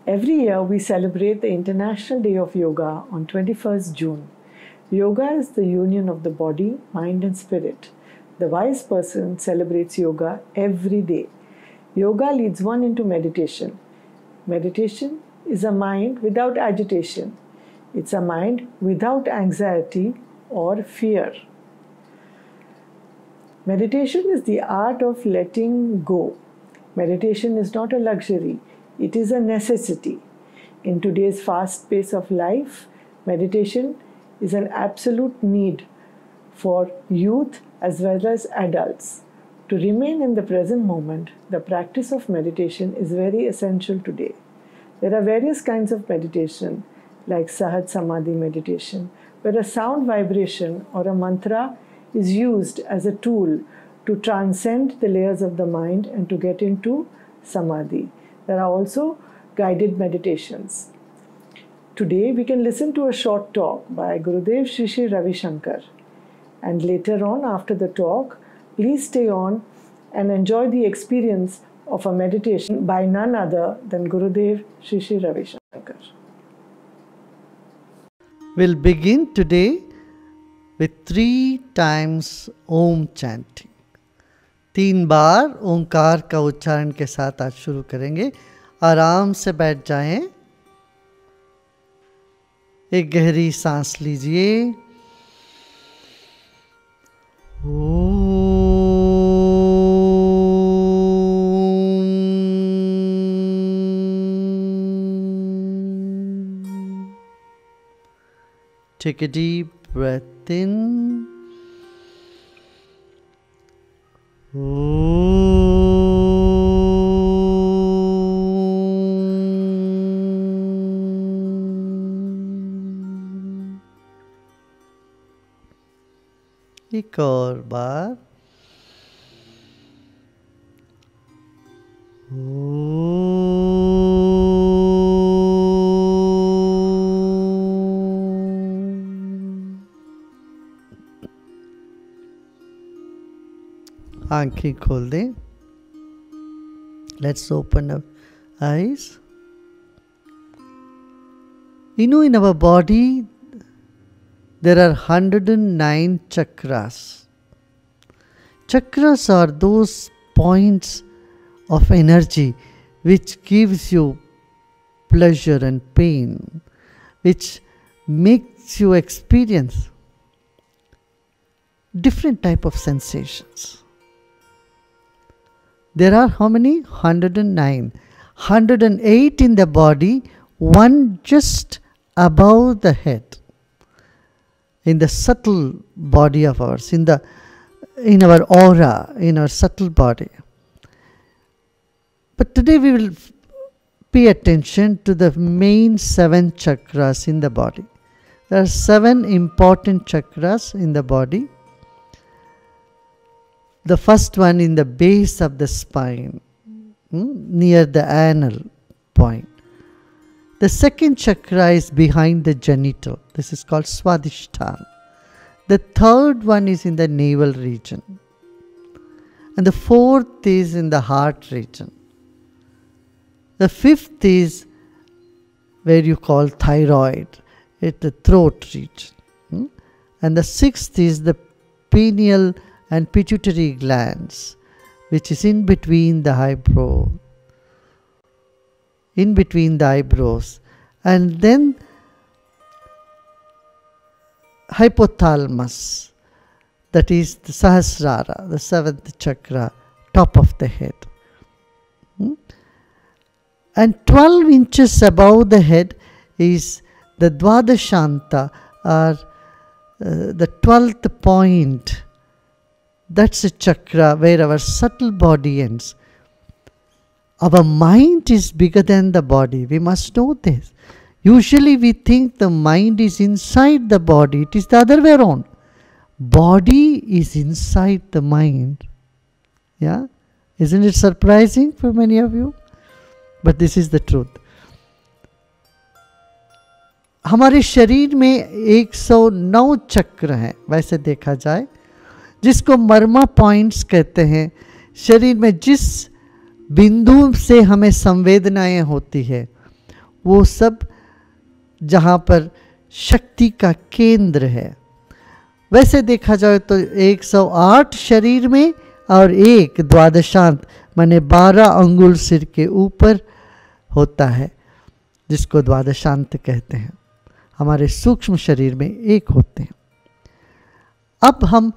Every year we celebrate the International Day of Yoga on 21st June. Yoga is the union of the body, mind and spirit. The wise person celebrates yoga every day. Yoga leads one into meditation. Meditation is a mind without agitation. It's a mind without anxiety or fear. Meditation is the art of letting go. Meditation is not a luxury, it is a necessity. In today's fast pace of life, meditation is an absolute need for youth as well as adults. To remain in the present moment, the practice of meditation is very essential today. There are various kinds of meditation, like Sahaj Samadhi meditation, where a sound vibration or a mantra is used as a tool to transcend the layers of the mind and to get into Samadhi. There are also guided meditations. Today we can listen to a short talk by Gurudev Sri Sri Ravi Shankar. And later on, after the talk, please stay on and enjoy the experience of a meditation by none other than Gurudev Sri Sri Ravi Shankar. We'll begin today with 3 times Om chanting. 3 बार ओंकार का उच्चारण के साथ आज शुरू करेंगे. आराम से बैठ जाएं. एक गहरी सांस लीजिए. Take a deep breath in. एक और बार. आंखें खोल दें. Let's open our eyes. You know, in our body there are 109 chakras. Chakras are those points of energy which gives you pleasure and pain, which makes you experience different type of sensations. There are how many? 109. 108 in the body, one just above the head. In the subtle body of ours, in our aura, in our subtle body. But today we will pay attention to the main 7 chakras in the body. There are 7 important chakras in the body. The first one in the base of the spine, near the anal point. The second chakra is behind the genital. This is called Swadhisthana. The third one is in the navel region. And the fourth is in the heart region. The fifth is where you call thyroid, at the throat region. And the sixth is the pineal and pituitary glands, which is in between the eyebrow. In between the eyebrows. And then hypothalamus, that is the Sahasrara, the 7th chakra, top of the head. And 12 inches above the head is the Dwadashanta, or the 12th point. That's a chakra where our subtle body ends. Our mind is bigger than the body. We must know this. Usually we think the mind is inside the body. It is the other way around. Body is inside the mind. Yeah? Isn't it surprising for many of you? But this is the truth. हमारे शरीर में 109 चक्र हैं वैसे देखा जाए, जिसको मर्मा points कहते हैं. शरीर में जिस बिंदु से हमें संवेदनाएं होती है वो सब जहाँ पर शक्ति का केंद्र है। वैसे देखा जाए तो 108 शरीर में और एक द्वादशांत माने 12 अंगुल सिर के ऊपर होता है, जिसको द्वादशांत कहते हैं। हमारे सूक्ष्म शरीर में एक होते हैं। अब हम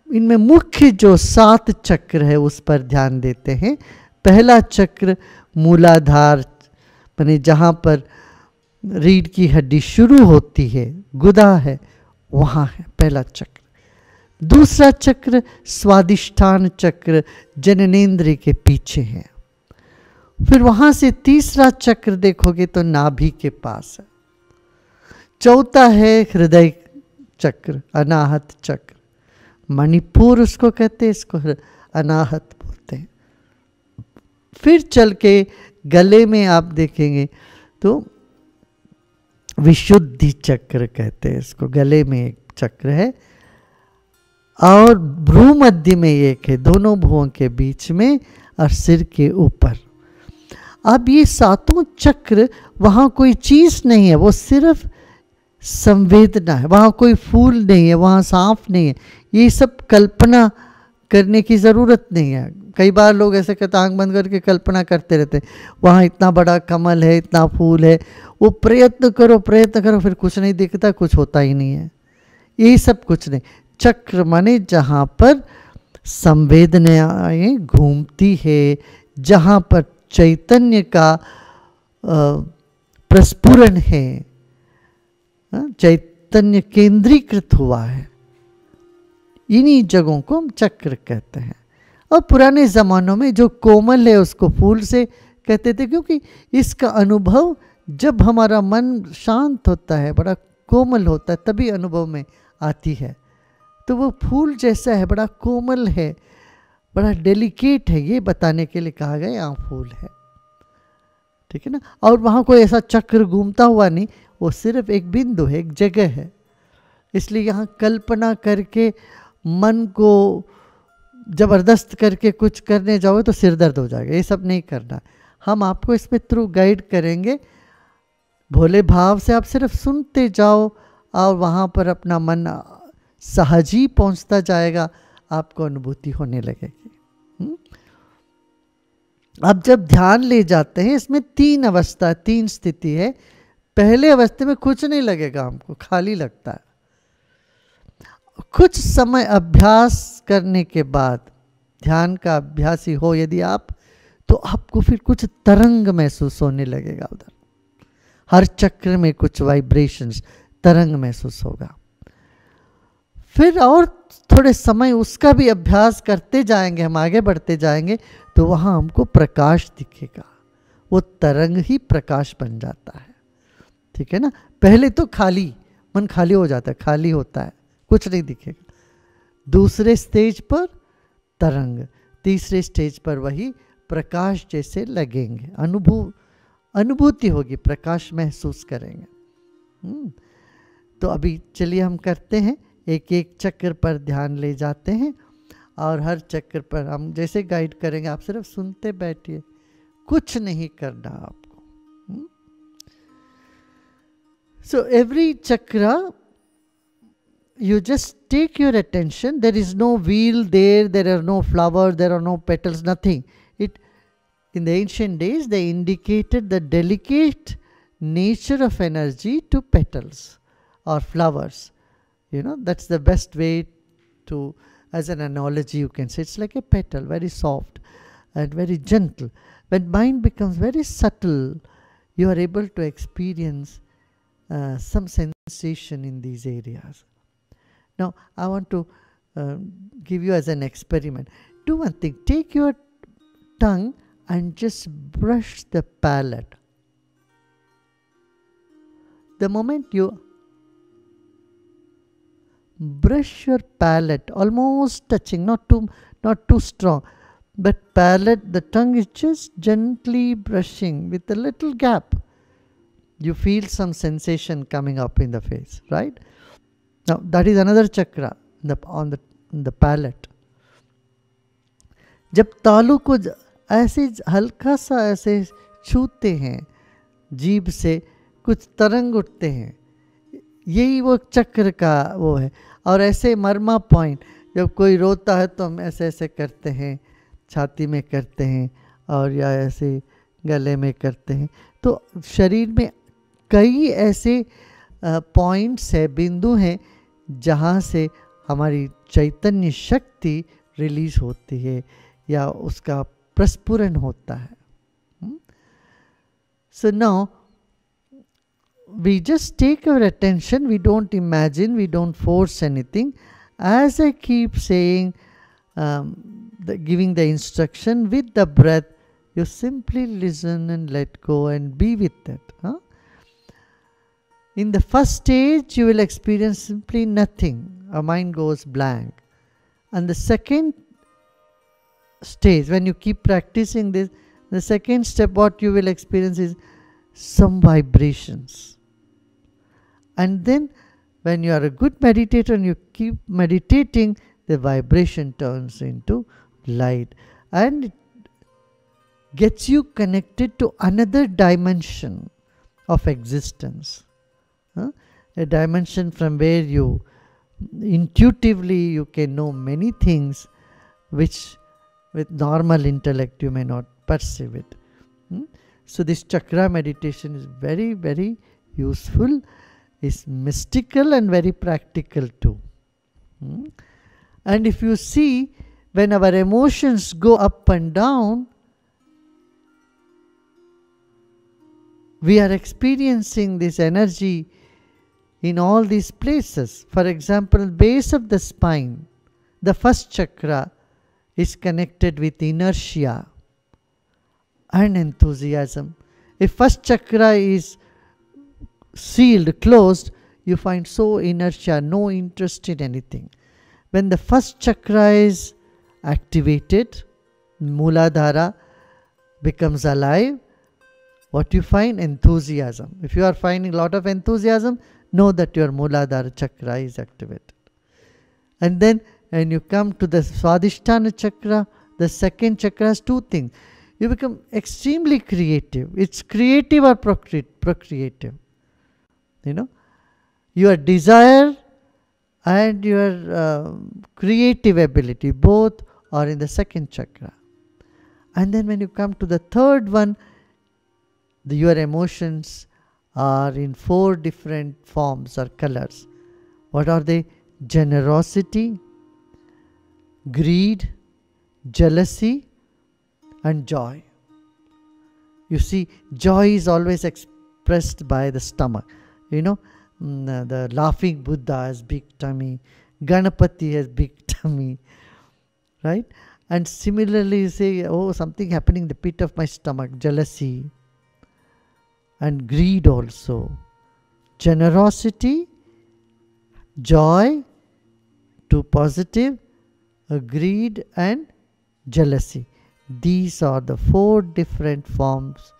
इनमें मुख्य जो 7 चक्र है उस पर ध्यान देते हैं। पहला चक्र मूलाधार माने जहाँ पर रीढ़ की हड्डी शुरू होती है, गुदा है, वहाँ है पहला चक्र। दूसरा चक्र स्वादिष्ठान चक्र जननेंद्रिय के पीछे है। फिर वहाँ से तीसरा चक्र देखोगे तो नाभि के पास है। चौथा है हृदय चक्र, अनाहत चक्र, मणिपुर उसको कहते हैं, इसको अनाहत बोलते हैं। फिर चल के गले में आप देखेंगे तो विशुद्धि चक्र कहते हैं इसको, गले में एक चक्र है और भ्रू मध्य में एक है, दोनों भ्रुओं के बीच में और सिर के ऊपर। अब ये 7 चक्र वहाँ कोई चीज़ नहीं है, वो सिर्फ संवेदना है। वहाँ कोई फूल नहीं है, वहाँ सांप नहीं है। ये सब कल्पना करने की ज़रूरत नहीं है। कई बार लोग ऐसे कहते आंख बंद करके कल्पना करते रहते हैं, वहाँ इतना बड़ा कमल है, इतना फूल है। वो प्रयत्न करो फिर कुछ नहीं दिखता, कुछ होता ही नहीं है। ये सब कुछ नहीं। चक्र माने जहाँ पर संवेदनाएं घूमती है, जहाँ पर चैतन्य का प्रस्फुरण है, चैतन्य केंद्रीकृत हुआ है, इन्हीं जगहों को हम चक्र कहते हैं। और पुराने ज़मानों में जो कोमल है उसको फूल से कहते थे, क्योंकि इसका अनुभव जब हमारा मन शांत होता है, बड़ा कोमल होता है, तभी अनुभव में आती है। तो वो फूल जैसा है, बड़ा कोमल है, बड़ा डेलिकेट है, ये बताने के लिए कहा गया यहाँ फूल है। ठीक है ना। और वहाँ कोई ऐसा चक्र घूमता हुआ नहीं, वो सिर्फ एक बिंदु है, एक जगह है। इसलिए यहाँ कल्पना करके मन को ज़बरदस्त करके कुछ करने जाओगे तो सिर दर्द हो जाएगा। ये सब नहीं करना। हम आपको इसमें थ्रू गाइड करेंगे। भोले भाव से आप सिर्फ सुनते जाओ और वहाँ पर अपना मन सहज ही पहुँचता जाएगा, आपको अनुभूति होने लगेगी। अब जब ध्यान ले जाते हैं, इसमें 3 अवस्था, 3 स्थिति है। पहले अवस्था में कुछ नहीं लगेगा, हमको खाली लगता है। कुछ समय अभ्यास करने के बाद, ध्यान का अभ्यासी हो यदि आप, तो आपको फिर कुछ तरंग महसूस होने लगेगा। उधर हर चक्र में कुछ वाइब्रेशंस, तरंग महसूस होगा। फिर और थोड़े समय उसका भी अभ्यास करते जाएंगे, हम आगे बढ़ते जाएंगे, तो वहाँ हमको प्रकाश दिखेगा। वो तरंग ही प्रकाश बन जाता है। ठीक है ना। पहले तो खाली मन, खाली हो जाता है, खाली होता है, कुछ नहीं दिखेगा। दूसरे स्टेज पर तरंग, तीसरे स्टेज पर वही प्रकाश जैसे लगेंगे, अनुभूति होगी, प्रकाश महसूस करेंगे। तो अभी चलिए हम करते हैं, एक एक चक्र पर ध्यान ले जाते हैं और हर चक्र पर हम जैसे गाइड करेंगे, आप सिर्फ सुनते बैठिए, कुछ नहीं करना आपको। So every chakra, you just take your attention. There is no wheel there, there are no flowers, there are no petals, nothing. In the ancient days, they indicated the delicate nature of energy to petals or flowers. You know, that's the best way to, as an analogy you can say, it's like a petal, very soft and very gentle. When mind becomes very subtle, you are able to experience some sensation in these areas. Now, I want to give you as an experiment. Do one thing, take your tongue and just brush the palate. The moment you brush your palate, almost touching, not too strong, but palate, the tongue is just gently brushing with a little gap. You feel some sensation coming up in the face, right? Now, that is another chakra on the palate. जब तालू को ऐसे हल्का सा ऐसे छूते हैं जीभ से कुछ तरंग उठते हैं, यही वो चक्र का वो है। और ऐसे मर्मा पॉइंट, जब कोई रोता है तो हम ऐसे ऐसे करते हैं, छाती में करते हैं, और या ऐसे गले में करते हैं। तो शरीर में कई ऐसे पॉइंट्स है, बिंदु हैं, जहाँ से हमारी चैतन्य शक्ति रिलीज होती है या उसका प्रस्फुरन होता है। So now we just take our attention, we don't imagine, we don't force anything. As I keep saying, giving the instruction with the breath, you simply listen and let go and be with it. In the first stage, you will experience simply nothing. Our mind goes blank. And the second stage, when you keep practicing this, the second step, what you will experience is some vibrations. And then when you are a good meditator and you keep meditating, the vibration turns into light and it gets you connected to another dimension of existence. A dimension from where you intuitively you can know many things which with normal intellect you may not perceive it. So this chakra meditation is very, very useful, is mystical and very practical too. And if you see, when our emotions go up and down, we are experiencing this energy in all these places. For example, base of the spine, the first chakra is connected with inertia and enthusiasm. If first chakra is sealed, closed, you find so inertia, no interest in anything. When the first chakra is activated, Mooladhara becomes alive, what you find? Enthusiasm. If you are finding a lot of enthusiasm, know that your Mooladhara chakra is activated. And then when you come to the Swadhisthana chakra, the second chakra has two things. You become extremely creative. It's creative or procreative. Your desire and your creative ability, both are in the second chakra. And then when you come to the third one, your emotions are in 4 different forms or colors. What are they? Generosity, greed, jealousy, and joy. You see, joy is always expressed by the stomach. The laughing Buddha has big tummy, Ganapati has big tummy, right? And similarly, you say, oh, something happening in the pit of my stomach, jealousy, and greed also. Generosity, joy, 2 positive, greed and jealousy. These are the 4 different forms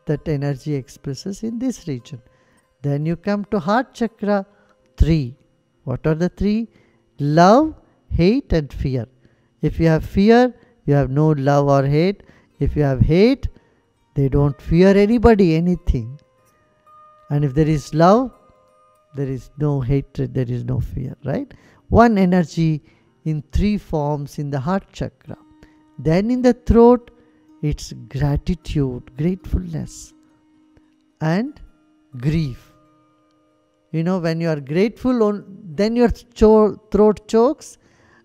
that energy expresses in this region. Then you come to heart chakra, 3. What are the 3? Love, hate and fear. If you have fear, you have no love or hate. If you have hate, they don't fear anybody, anything. And if there is love, there is no hatred, there is no fear, right? One energy in 3 forms in the heart chakra. Then in the throat, it's gratitude, gratefulness, and grief. When you are grateful, then your throat chokes,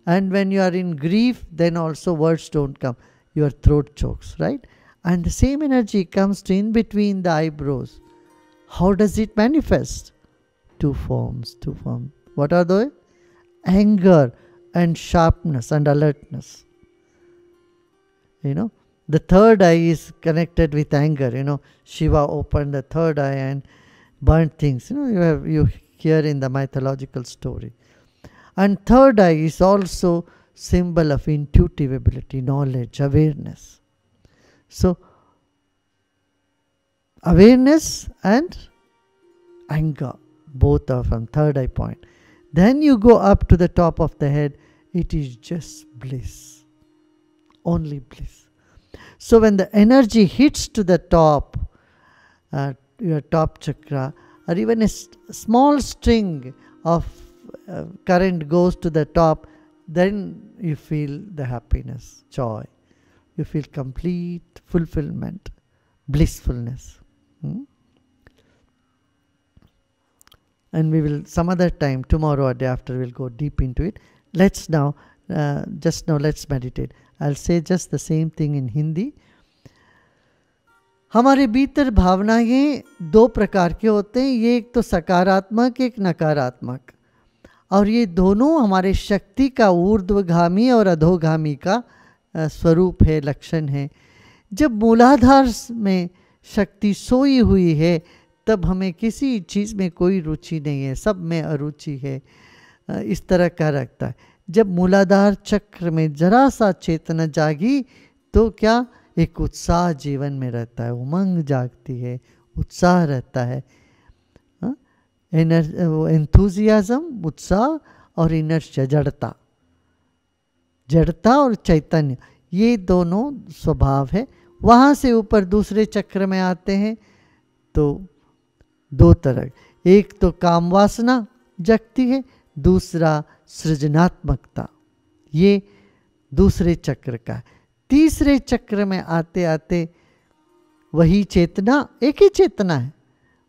and when you are in grief, then also words don't come. Your throat chokes, right? And the same energy comes to in between the eyebrows. How does it manifest? 2 forms. What are they? Anger and sharpness and alertness. The third eye is connected with anger. Shiva opened the third eye and burnt things. You hear in the mythological story. And third eye is also symbol of intuitive ability, knowledge, awareness. So, awareness and anger, both are from third eye point. Then you go up to the top of the head, it is just bliss, only bliss. So when the energy hits to the top, your top chakra, or even a small string of current goes to the top, then you feel the happiness, joy. You feel complete fulfillment, blissfulness. And we will some other time, tomorrow or day after, we'll go deep into it. Let's now, let's meditate. I'll say just the same thing in Hindi. हमारे भीतर भावनाएं दो प्रकार के होते हैं, ये एक तो सकारात्मक, एक नकारात्मक, और ये दोनों हमारे शक्ति का ऊर्ध्वगामी और अधोगामी का स्वरूप है, लक्षण है। जब मूलाधार में शक्ति सोई हुई है तब हमें किसी चीज़ में कोई रुचि नहीं है, सब में अरुचि है, इस तरह का रखता है। जब मूलाधार चक्र में जरा सा चेतना जागी तो क्या, एक उत्साह जीवन में रहता है, उमंग जागती है, उत्साह रहता है, एंथुजियाज्म उत्साह, और इनर्शिया जड़ता, जड़ता और चैतन्य, ये दोनों स्वभाव है। वहाँ से ऊपर दूसरे चक्र में आते हैं तो दो तरह, एक तो काम वासना जगती है, दूसरा सृजनात्मकता, ये दूसरे चक्र का। तीसरे चक्र में आते आते वही चेतना, एक ही चेतना है,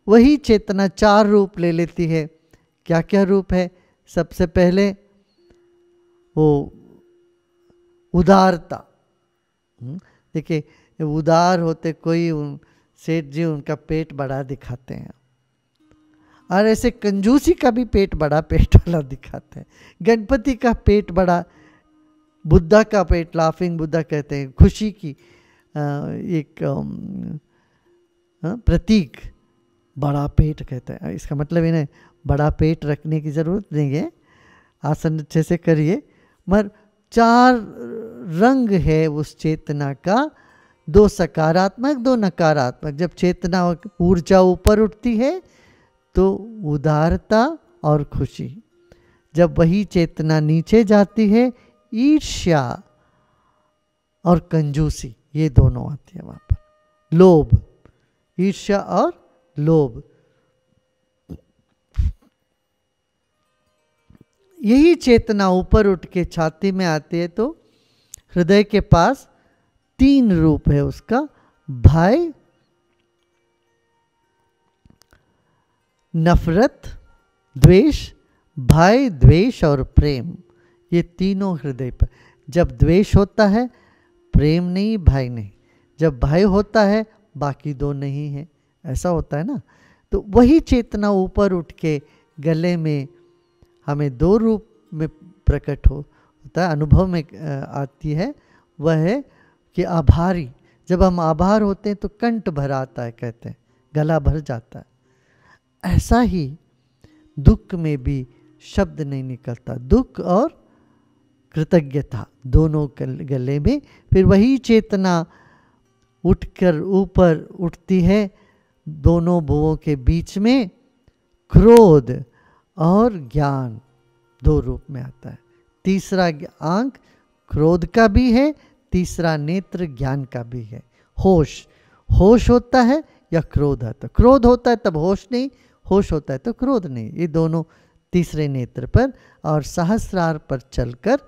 वही चेतना चार रूप ले लेती है। क्या क्या रूप है? सबसे पहले वो उदारता। देखिए उदार होते कोई सेठ जी उनका पेट बड़ा दिखाते हैं, और ऐसे कंजूसी का भी पेट बड़ा, पेट वाला दिखाते हैं। गणपति का पेट बड़ा, बुद्धा का पेट, लाफिंग बुद्धा कहते हैं, खुशी की एक प्रतीक, बड़ा पेट कहते हैं। इसका मतलब इन्हें बड़ा पेट रखने की ज़रूरत नहीं है, आसन अच्छे से करिए। मगर चार रंग है उस चेतना का, दो सकारात्मक, दो नकारात्मक। जब चेतना ऊर्जा ऊपर उठती है तो उदारता और खुशी, जब वही चेतना नीचे जाती है ईर्ष्या और कंजूसी, ये दोनों आती है वहाँ पर। लोभ, ईर्ष्या और लोभ, यही चेतना ऊपर उठ के छाती में आती है तो हृदय के पास तीन रूप है उसका, भय, नफरत, द्वेष, भय, द्वेष और प्रेम, ये तीनों हृदय पर। जब द्वेष होता है प्रेम नहीं, भय नहीं, जब भय होता है बाकी दो नहीं है, ऐसा होता है ना। तो वही चेतना ऊपर उठ के गले में हमें दो रूप में प्रकट होता है, अनुभव में आती है। वह है कि आभारी, जब हम आभार होते हैं तो कंठ भर आता है, कहते हैं गला भर जाता है। ऐसा ही दुख में भी शब्द नहीं निकलता, दुख और कृतज्ञता दोनों गले में। फिर वही चेतना उठकर ऊपर उठती है, दोनों भुवों के बीच में क्रोध और ज्ञान दो रूप में आता है। तीसरा आंख क्रोध का भी है, तीसरा नेत्र ज्ञान का भी है। होश, होश होता है या क्रोध है, तो क्रोध होता है तब होश नहीं, होश होता है तो क्रोध नहीं, ये दोनों तीसरे नेत्र पर और सहस्रार पर चलकर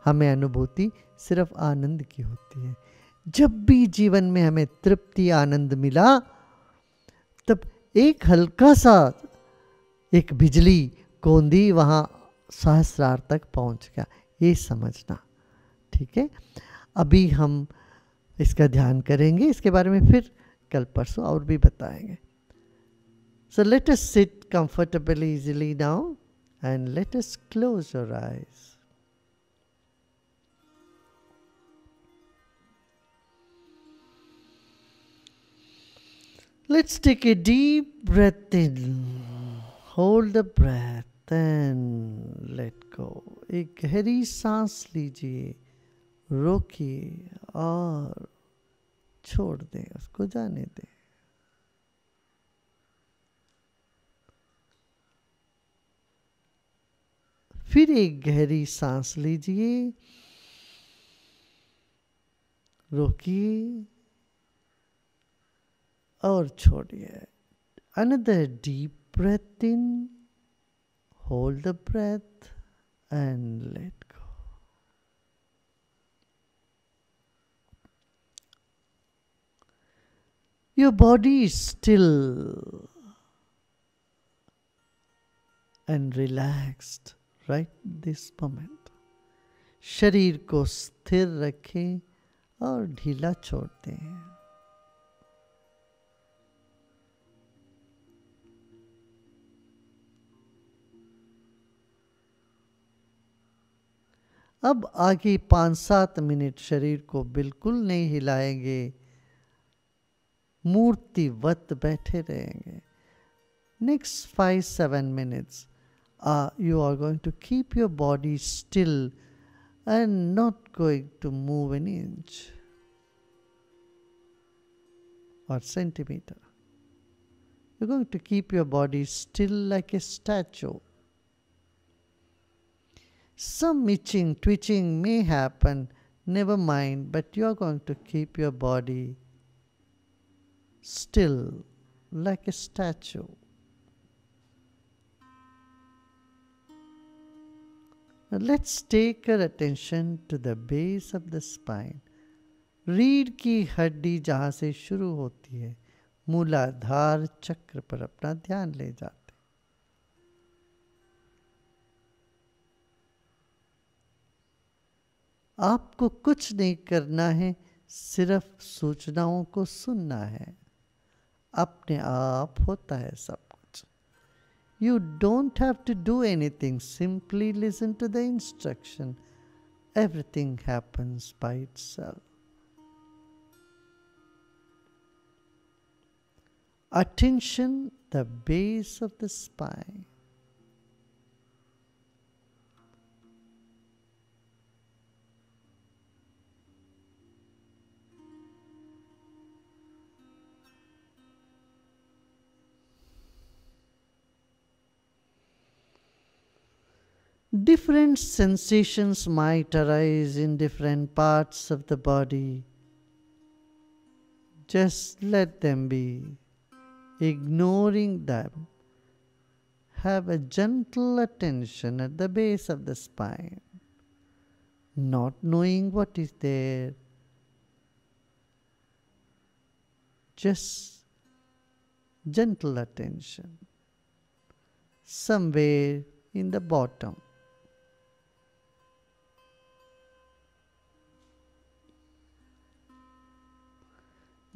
हमें अनुभूति सिर्फ आनंद की होती है। जब भी जीवन में हमें तृप्ति आनंद मिला तब एक हल्का सा एक बिजली कौंधी वहाँ सहस्रार तक पहुँच गया, ये समझना। ठीक है, अभी हम इसका ध्यान करेंगे, इसके बारे में फिर कल परसों और भी बताएंगे। So let us sit comfortably, easily now, and let us close our eyes. Let's take a deep breath in. Hold the breath and let go. एक गहरी सांस लीजिए, रोकिए और छोड़ दें, उसको जाने दें। फिर एक गहरी सांस लीजिए, रोकिए और छोड़िए. Another deep breath in, hold the breath and let go. Your body is still and relaxed right this moment. शरीर को स्थिर रखें और ढीला छोड़ दें. अब आगे 5-7 मिनट शरीर को बिल्कुल नहीं हिलाएंगे, मूर्तिवत बैठे रहेंगे. Next 5-7 minutes, you are going to keep your body still and not going to move an inch or centimeter. You're going to keep your body still like a statue. Some itching, twitching may happen, never mind, but you're going to keep your body still like a statue. Now let's take our attention to the base of the spine. रीढ़ की हड्डी जहाँ से शुरू होती है, मूलाधार चक्र पर अपना ध्यान ले जाते. आपको कुछ नहीं करना है, सिर्फ सूचनाओं को सुनना है. अपने आप होता है सब कुछ. You don't have to do anything, simply listen to the instruction. Everything happens by itself. Attention, the base of the spine. Different sensations might arise in different parts of the body. Just let them be. Ignoring them. Have a gentle attention at the base of the spine. Not knowing what is there. Just gentle attention. Somewhere in the bottom.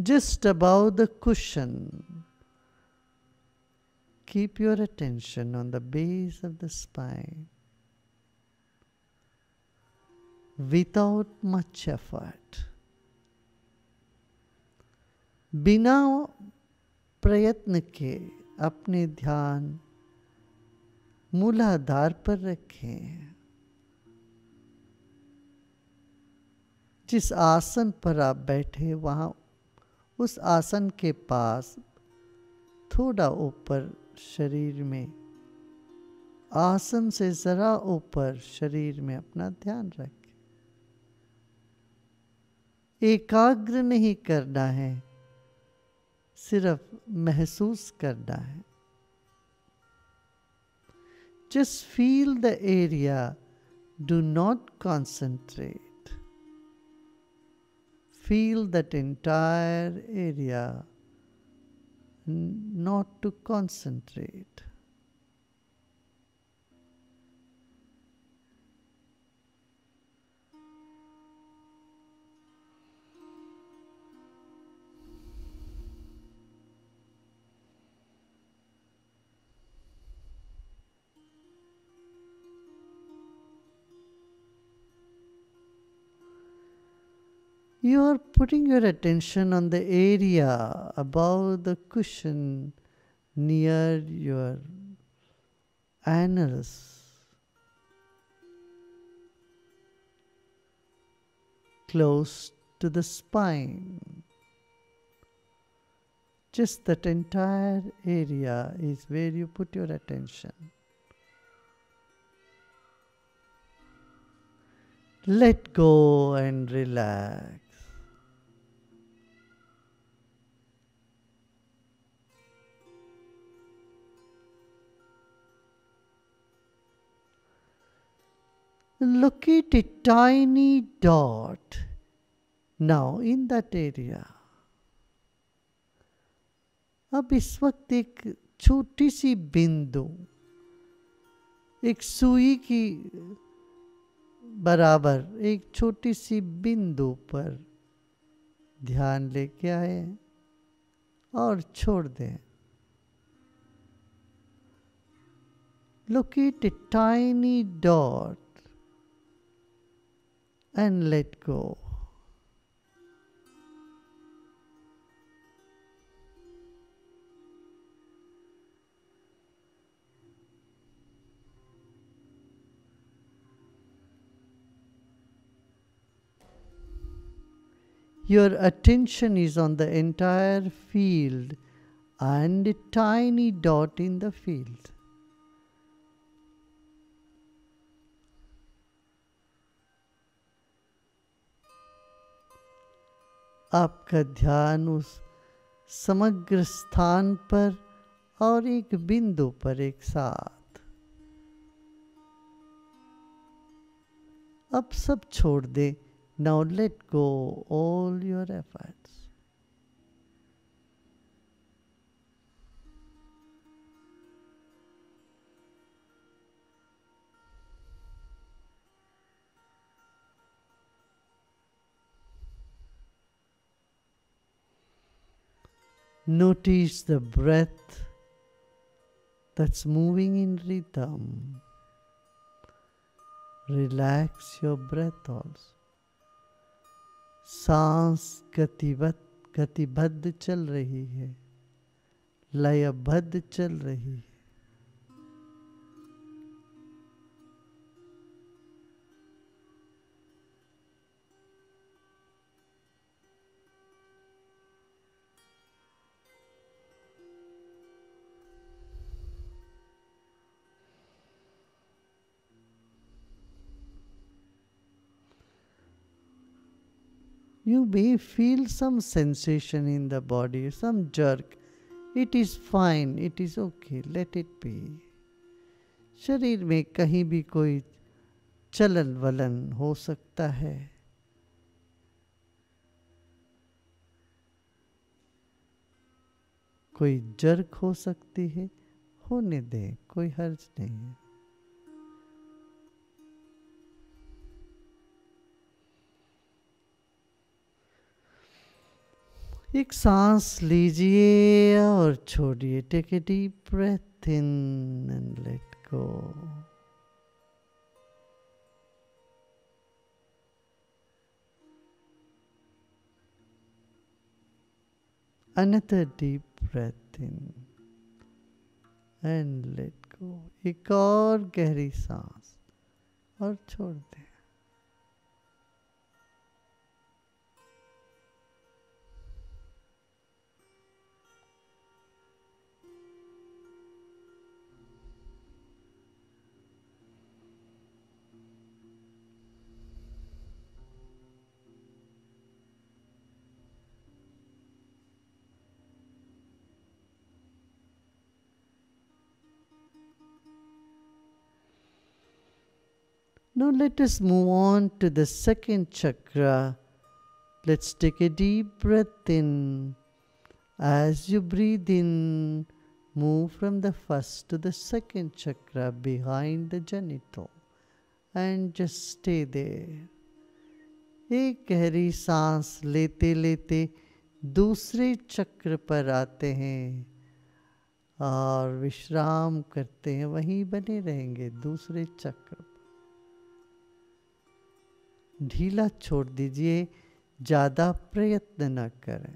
Just above the cushion. Keep your attention on the base of the spine without much effort. बिना प्रयत्न के अपने ध्यान मूलाधार पर रखें. जिस आसन पर आप बैठे वहाँ उस आसन के पास थोड़ा ऊपर शरीर में, आसन से जरा ऊपर शरीर में अपना ध्यान रखें. एकाग्र नहीं करना है, सिर्फ महसूस करना है. Just feel the area, do not concentrate. Feel that entire area, not to concentrate. You are putting your attention on the area above the cushion near your annulus, close to the spine. Just that entire area is where you put your attention. Let go and relax. look at a tiny dot now in that area. अब इस वक्त एक छोटी सी बिंदु, एक सुई की बराबर एक छोटी सी बिंदु पर ध्यान लेके आए और छोड़ दें. Look at a tiny dot and let go. Your attention is on the entire field and a tiny dot in the field. आपका ध्यान उस समग्र स्थान पर और एक बिंदु पर एक साथ. अब सब छोड़ दे. Now let go all your efforts. Notice the breath that's moving in rhythm. Relax your breath also. सांस गतिबद्ध चल रही है, लयबद्ध चल रही है. You may feel some sensation in the body, some jerk. It is fine, it is okay, let it be. शरीर में कहीं भी कोई चलन वलन हो सकता है. कोई जर्क हो सकती है, होने दें, कोई हर्ज नहीं है. एक सांस लीजिए और छोड़िए. Take a deep breath in and let go. Another deep breath in and let go. एक और गहरी सांस और छोड़ दें. Now let us move on to the second chakra. Let's take a deep breath in. As you breathe in, move from the first to the second chakra behind the genital and just stay there. एक गहरी सांस लेते लेते दूसरे चक्र पर आते हैं और विश्राम करते हैं. वहीं बने रहेंगे दूसरे चक्र पर. ढीला छोड़ दीजिए, ज़्यादा प्रयत्न न करें.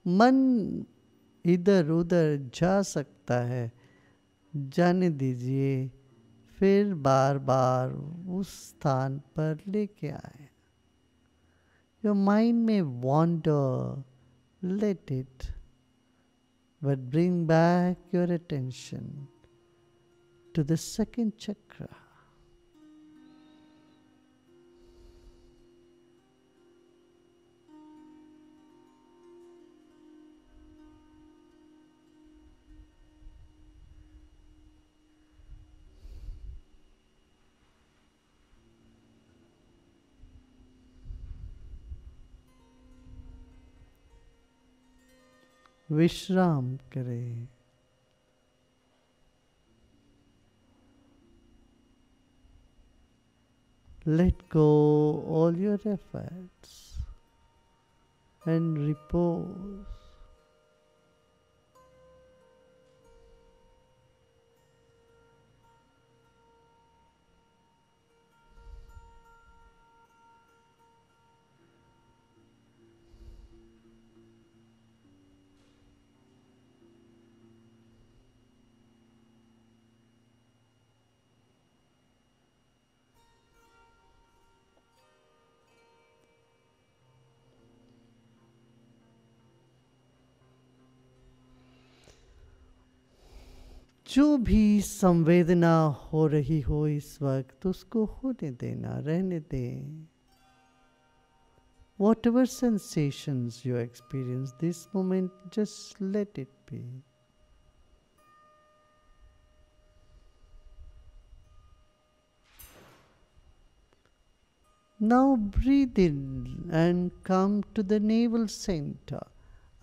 मन इधर उधर जा सकता है, जाने दीजिए. फिर बार बार उस स्थान पर लेके आए. Your mind may wander, let it, but bring back your attention to the second chakra. विश्राम करें। Let go all your efforts and repose. जो भी संवेदना हो रही हो इस वक्त उसको होने देना, रहने दें। Whatever sensations you experience this moment, just let it be. Now breathe in and come to the navel center.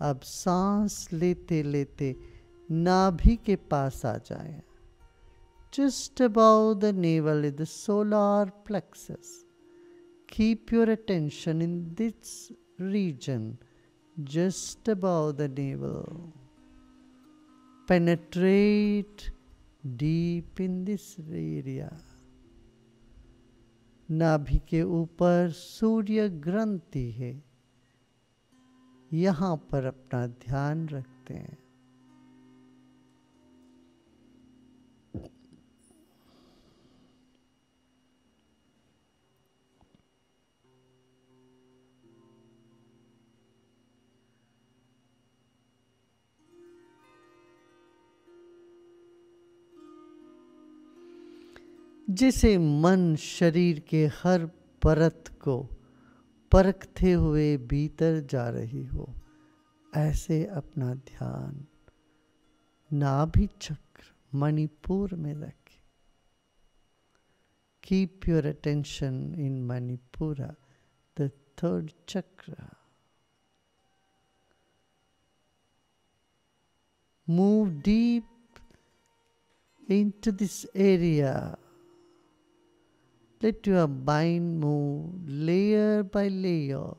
अब सांस लेते लेते नाभि के पास आ जाए। Just above the navel is the solar plexus. Keep your attention in this region, just above the navel. Penetrate deep in this area. नाभि के ऊपर सूर्य ग्रंथि है, यहाँ पर अपना ध्यान रखते हैं। जैसे मन शरीर के हर परत को परखते हुए भीतर जा रही हो, ऐसे अपना ध्यान नाभि चक्र मणिपुर में रखें। Keep your attention in Manipura, the third chakra. Move deep into this area. Let your mind move layer by layer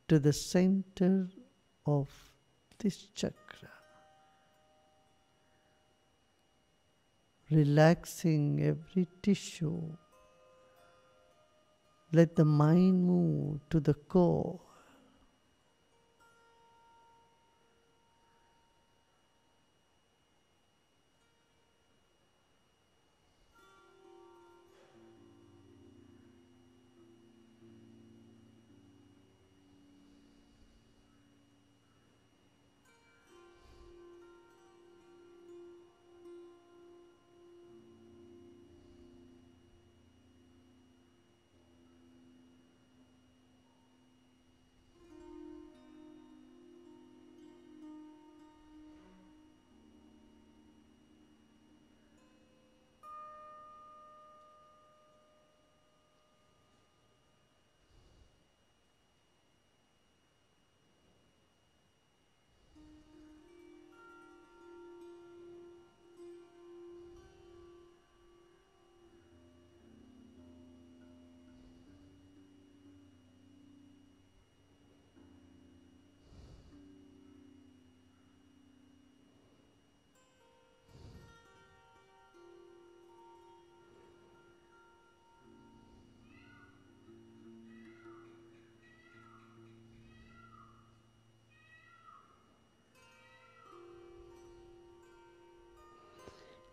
to the center of this chakra, relaxing every tissue. Let the mind move to the core.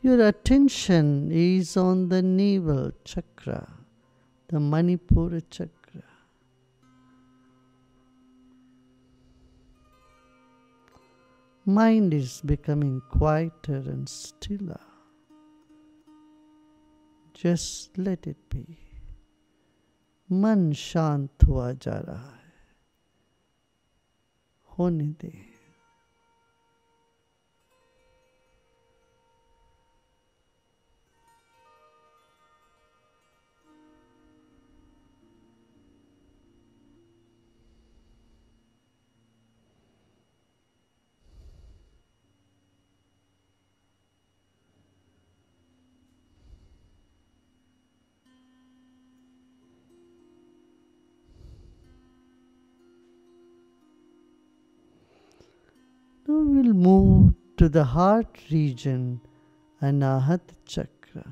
Your attention is on the navel chakra, the Manipura chakra. Mind is becoming quieter and stiller. Just let it be. मन शांत हुआ जा रहा है, होने दे. Now we'll move to the heart region, अनाहत चक्र.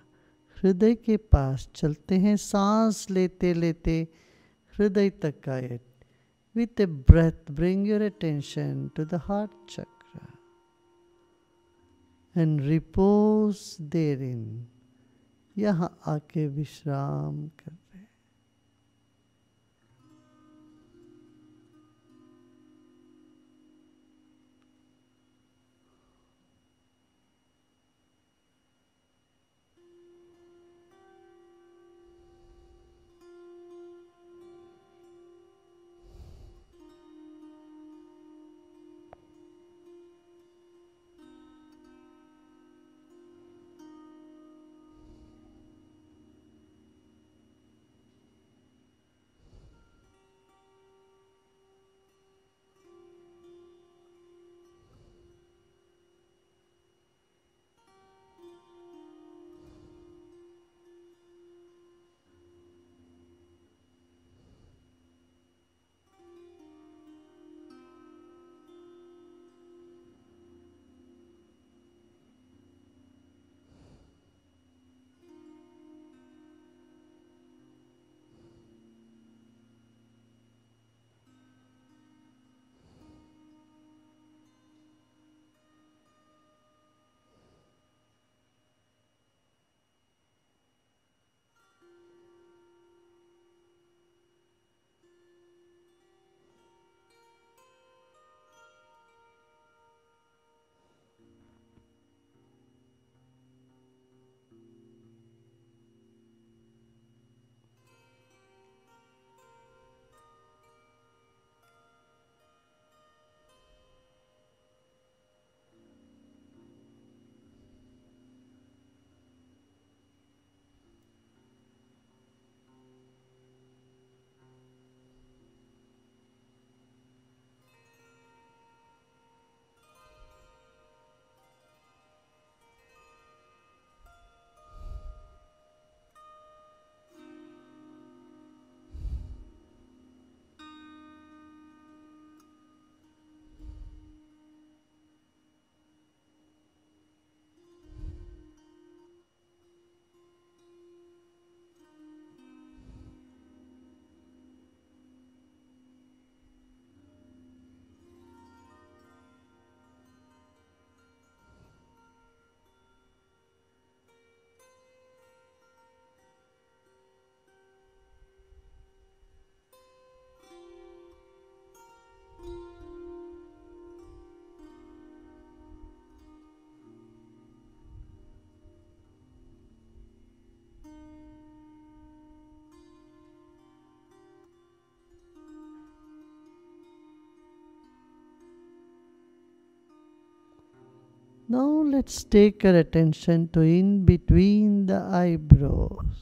हृदय के पास चलते हैं, सांस लेते लेते हृदय तक आए. With a breath, bring your attention to the heart chakra and repose therein. यहाँ आके विश्राम कर रहे. Now let's take our attention to in between the eyebrows.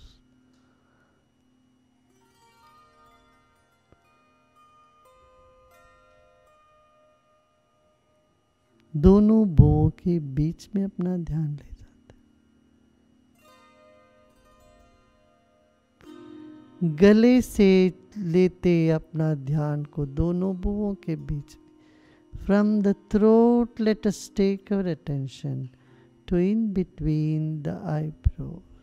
दोनों भौं के बीच में अपना ध्यान ले जाते हैं. गले से लेते अपना ध्यान को दोनों भौं के बीच में. From the throat, let us take our attention to in between the eyebrows.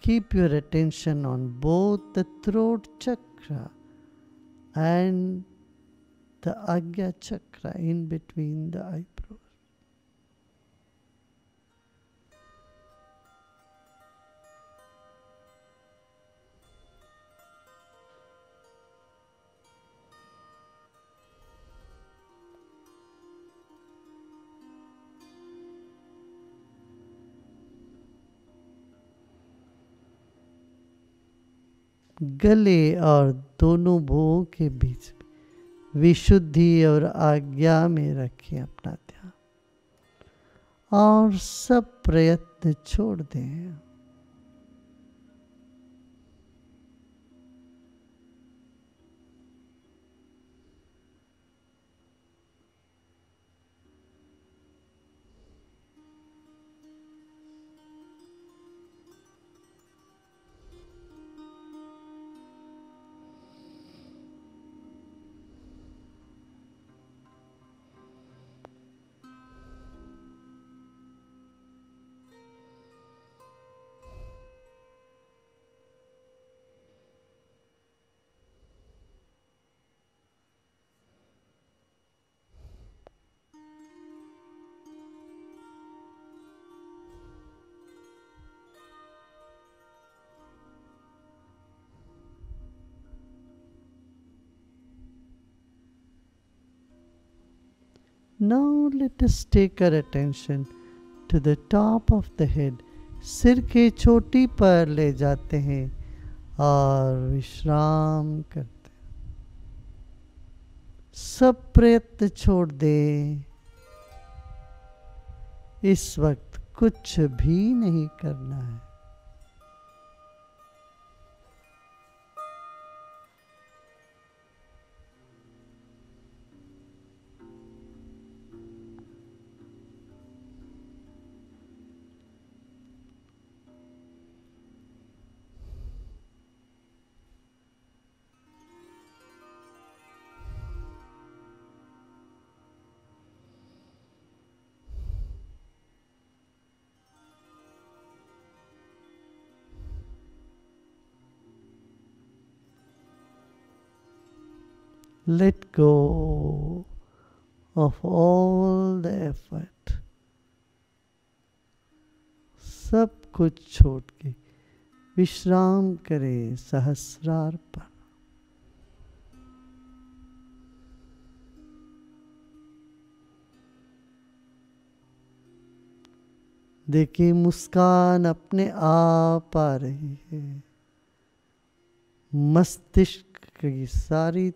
Keep your attention on both the throat chakra and the Agya chakra in between the eyebrows. गले और दोनों भुवों के बीच विशुद्धि और आज्ञा में रखें अपना ध्यान और सब प्रयत्न छोड़ दें। Now let us take our attention to the top of the head. सिर के चोटी पर ले जाते हैं और विश्राम करते हैं। सब प्रयत्न छोड़ दें। इस वक्त कुछ भी नहीं करना है। Let go of all the effort. सब कुछ छोड़ के विश्राम करें सहस्रार पर। देखिए मुस्कान अपने आप आ रही है। मस्तिष्क की सारी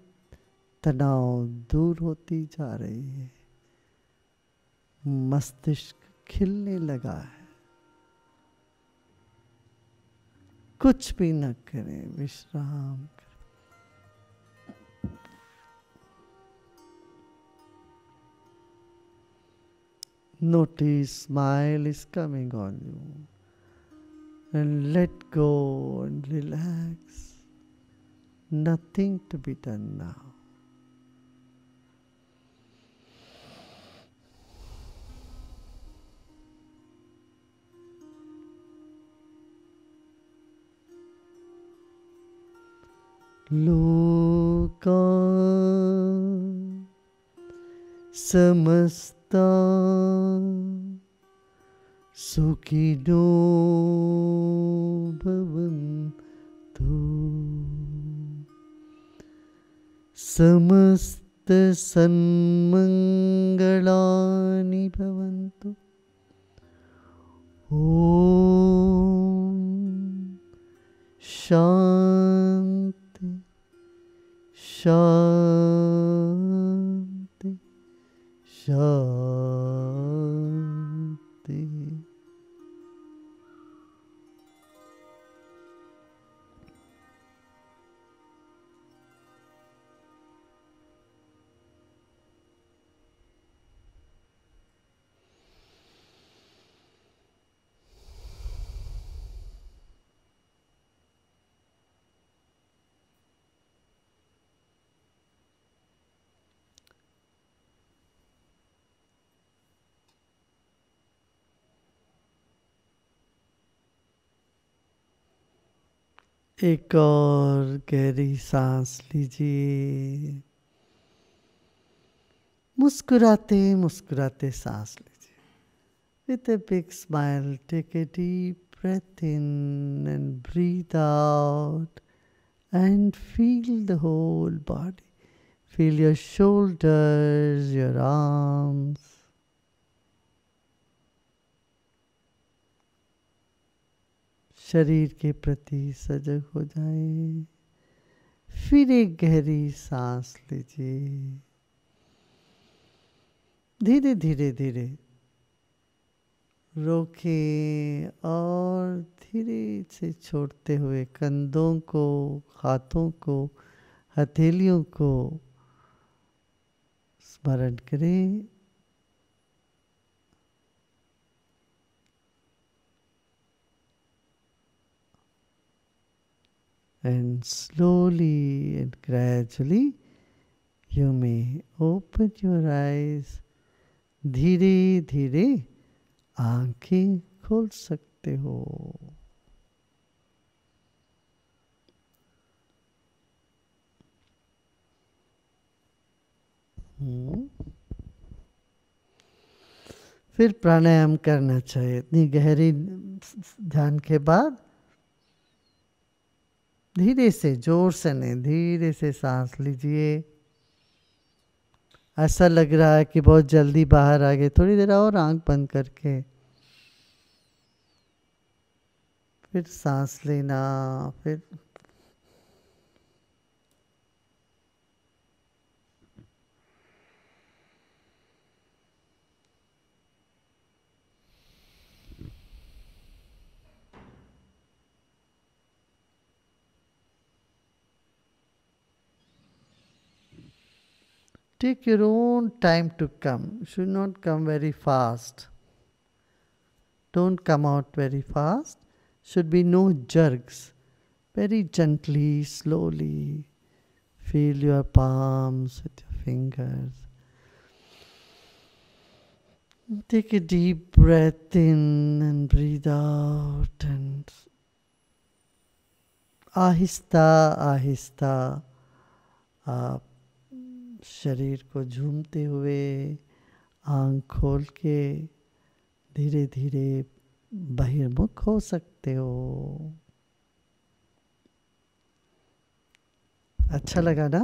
तनाव दूर होती जा रही है। मस्तिष्क खिलने लगा है। कुछ भी न करें, विश्राम करें। Notice smile is coming on you and let go and relax. Nothing to be done now. लोका समस्ता सुखिनो भवन्तु समस्त सन्मंगलानि भवन्तु। ओम शांति शांति शांति। एक और गहरी सांस लीजिए। मुस्कुराते मुस्कुराते सांस लीजिए। With a big smile, take a deep breath in and breathe out and feel the whole body. Feel your shoulders, your arms. शरीर के प्रति सजग हो जाएं। फिर एक गहरी सांस लीजिए। धीरे धीरे धीरे रोकें और धीरे से छोड़ते हुए कंधों को, हाथों को, हथेलियों को स्मरण करें। And slowly and gradually you may open your eyes. धीरे धीरे आंखें खोल सकते हो। फिर प्राणायाम करना चाहिए। इतनी गहरी ध्यान के बाद धीरे से, जोर से नहीं, धीरे से सांस लीजिए। ऐसा लग रहा है कि बहुत जल्दी बाहर आ गए, थोड़ी देर और आंख बंद करके फिर सांस लेना। फिर take your own time to come. Should not come very fast. Don't come out very fast. Should be no jerks. Very gently, slowly. Feel your palms with your fingers. Take a deep breath in and breathe out, and Aahista Aahista आप शरीर को झूमते हुए आँख खोल के धीरे धीरे बहिर्मुख हो सकते हो। अच्छा लगा ना?